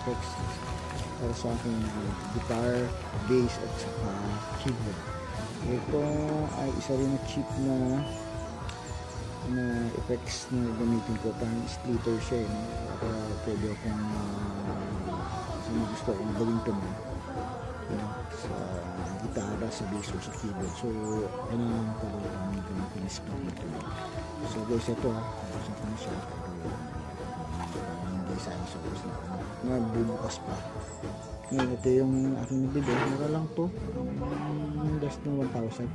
effects para sa aking guitar, bass at saka keyboard. Ito ay isa rin na cheap na effects na gamitin ko. Parang splitter siya eh, no? Para pwede akong gusto akong gawing tunog, you know, sa gitara, sa bass o sa keyboard. So ano lang talaga ang gamitin na split na tunog. So guys, ito tapos ako na siya, pero hindi sana sa gusto na bubukas pa. Ngayon, ito yung aking nabili, mura lang to, less than 1,000.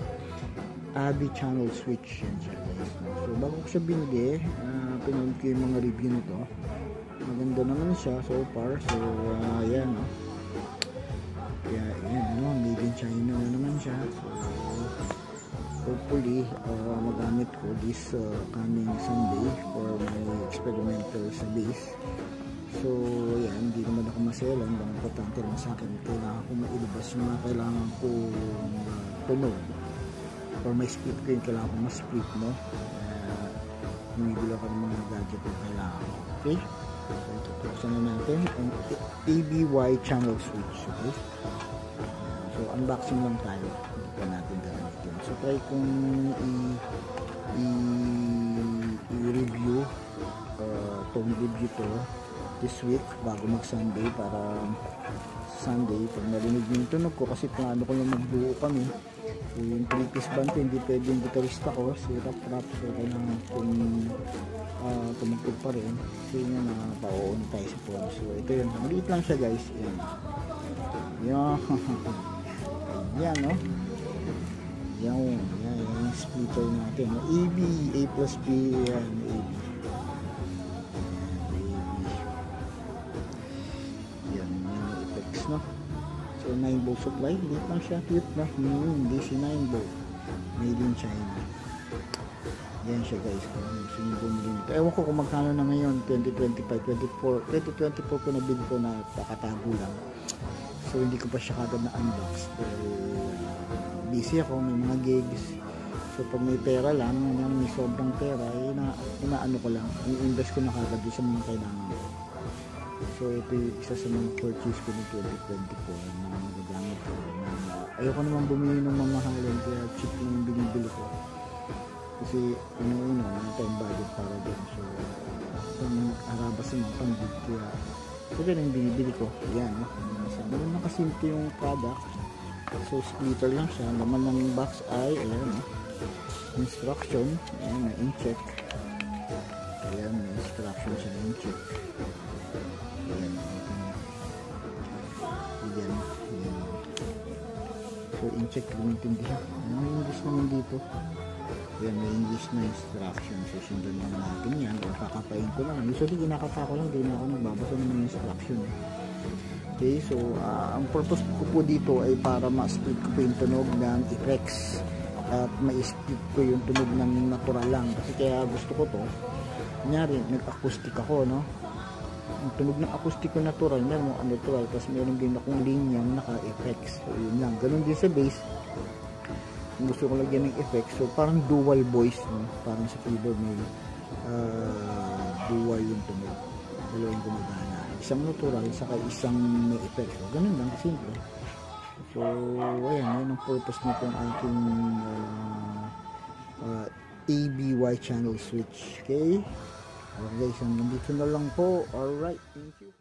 Abbey channel switch yan siya guys. So bago ko siya binili, pinanood ko yung mga review nito. Maganda naman siya so far. So yan kaya yan, made in China na naman siya. So hopefully magamit ko this coming Sunday for my experimental sa bass. So yan, hindi naman ako maselan. Ang importante lang sa akin, kailangan ko mailabas yung mga kailangan kong tunog. For my split ko yung kailangan ko ma-split, no? Humibili ako ng mga gadget na kailangan ko. Okay? So ito, tuksan na natin ang ABY channel switch. Okay? So unboxing lang tayo. Hindi pa natin gamitin. So try kong i-review itong review to this week bago mag Sunday, para Sunday pag narinig yung tunog ko, kasi plano ko yung magbuo kami. So yung 3-piece band ko, hindi pwede yung gitarista ko, si rap, so kailangan kung tumugtog pa rin. So yun na pauon tayo sa phone. So ito yun, maliit lang siya guys. Yan no, yan yung splitter natin, AB, A plus B, yan AB. No? So 9 volt supply, liit lang siya, cute na, DC 9 volt, made in China. Yan siya guys, kung gusto nyo bumili nito. Ewan ko kung magkano na ngayon, 2024 ko na bid ko na pakatago lang. So hindi ko pa siya kagad na unbox. Busy ako, may mga gigs. So pag may pera lang, may sobrang pera, inaano ko lang, i-invest ko na kagad sa mga kailangan ko. So ito yung isa sa mga purchase ko ng 2024 na magagamit ko. Ayoko naman bumili ng mamahalin, kaya cheap lang yung binibili ko. Kasi una may time budget para din. So pang arabas naman pang-bid, kaya ito din yung binibili ko. Yan, ganun na kasimple yung product. So splitter lang siya. Laman ng box ay instruction. Ayan, may in-check. Ayan, may instruction siya na in-check. Yan. So in-check kung intindihan. May English naman dito. Yan, may English na instruction. So sundan lang natin yan, o kakapain ko lang. Usually kinakapa ko lang, hindi na ako nagbabasa ng mga instruction. Okay, so ang purpose ko po dito ay para ma-split ko po yung tunog ng effects at ma-split ko yung tunog ng natural lang. Kasi kaya gusto ko to, kunyari nag-acoustic ako, no? Ang tunog ng acoustic ko natural, meron mo natural, tapos meron din akong linyang naka-effects. So yun lang, ganun din sa bass. Kung gusto ko lagyan ng effects, so parang dual voice, no? Parang sa keyboard may dual yung tunog, dalawang gumagana, isang natural saka isang may effects. So ganun lang, simple. So ayan, yun ang purpose nito ang aking ABY channel switch. Okay, guys, nandito na lang po. Alright, thank you.